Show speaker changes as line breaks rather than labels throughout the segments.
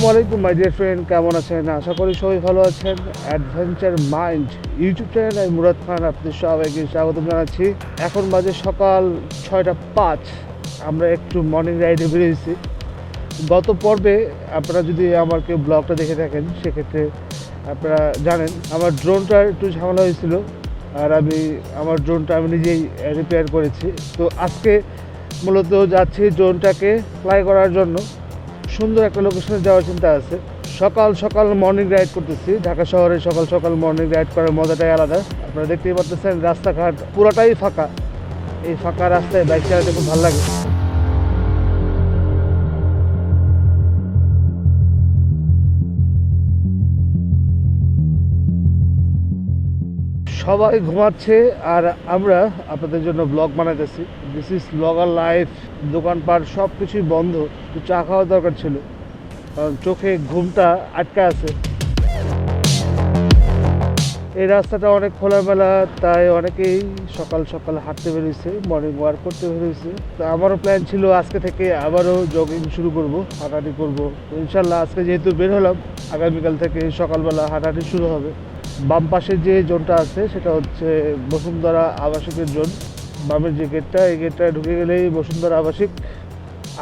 আসসালামু আলাইকুম my dear friend, কেমন আছেন? আশা করি সবাই ভালো আছেন। অ্যাডভেঞ্চার মাইন্ড ইউটিউব চ্যানেল আমি মুরাদ খান আপনাদের সবাইকে স্বাগত জানাচ্ছি। এখন বাজে সকাল 6:05। আমরা একটু মর্নিং রাইডে বেরিয়েছি। গত পর্বে আপনারা যদি আমার কেউ ব্লগটা দেখে থাকেন সেক্ষেত্রে আপনারা জানেন আমার ড্রোনটা একটু ঝামেলা হয়েছিল, আর আমার ড্রোনটা আমি নিজেই রিপেয়ার করেছি। তো আজকে মূলত যাচ্ছি ড্রোনটাকে ফ্লাই করার জন্য। সুন্দর একটা লোকেশনে যাওয়ার চিন্তা আছে। সকাল সকাল মর্নিং রাইড করতেছি। ঢাকা শহরে সকাল সকাল মর্নিং রাইড করার মজাটাই আলাদা। আপনারা দেখতেই পাচ্ছেন রাস্তাঘাট পুরোটাই ফাঁকা। এই ফাঁকা রাস্তায় বাইক চালাতে খুব ভালো লাগে। সবাই ঘুমাচ্ছে আর আমরা আপনাদের জন্য ব্লগ বানাইতেছি। This is blogger life. দোকানপাট সব কিছুই বন্ধ। একটু চা খাওয়ার দরকার ছিল, কারণ চোখে ঘুমটা আটকা আছে। এই রাস্তাটা অনেক খোলামেলা, তাই অনেকেই সকাল সকাল হাঁটতে বেরিয়েছে, মর্নিং ওয়াক করতে বেরিয়েছে। তো আমারও প্ল্যান ছিল আজকে থেকে আবারও জগিং শুরু করব, হাঁটাহাঁটি করবো। ইনশাল্লাহ আজকে যেহেতু বের হলাম, আগামীকাল থেকে সকালবেলা হাঁটাহাঁটি শুরু হবে। বাম পাশে যে জোনটা আছে সেটা হচ্ছে বসুন্ধরা আবাসিকের জোন। বামের যে গেটটা, এই গেটটা ঢুকে গেলেই বসুন্ধরা আবাসিক।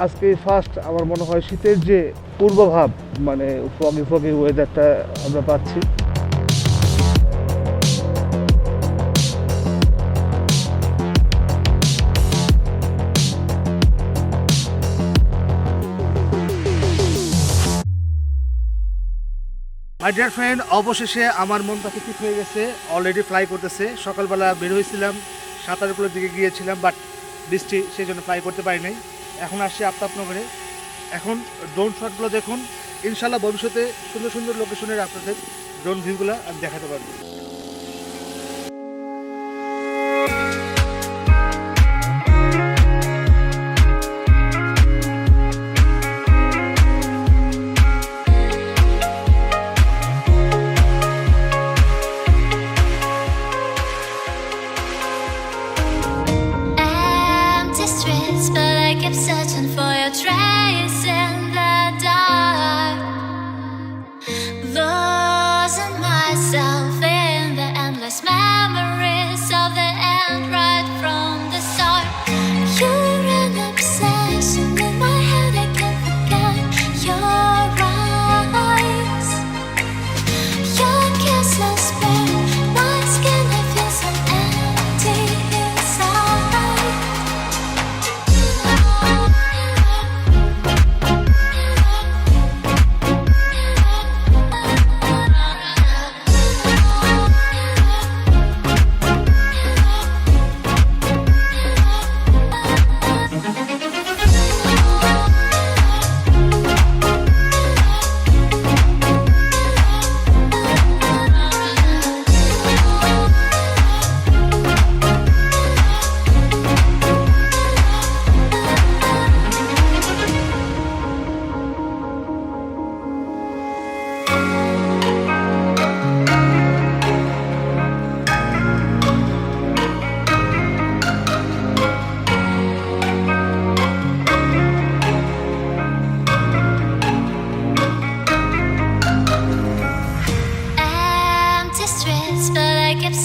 আজকে ফার্স্ট আমার মনে হয় শীতের যে পূর্বভাব, মানে ফগি ফগি ওয়েদারটা আমরা পাচ্ছি। মাই ডিয়ার ফ্রেন্ড, অবশেষে আমার মন পাখি ঠিক হয়ে গেছে, অলরেডি ফ্লাই করতেছে। সকালবেলা বের হয়েছিলাম, সাঁতারগুলোর দিকে গিয়েছিলাম, বাট বৃষ্টি, সেই জন্য ফ্লাই করতে পারি নাই। এখন আসছি আফতাবনগরে। এখন ড্রোন শটগুলো দেখুন। ইনশাল্লাহ ভবিষ্যতে সুন্দর সুন্দর লোকেশনের আপনাদের ড্রোন ভিউগুলো আমি দেখাতে পারবো।
Searching for your trace in the dark, losing myself in the endless memories of the end right from the start. You're an obsession in my head, I can't forget your eyes. Your kiss lost bare my skin, I feel so empty inside.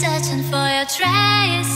Searching for your trace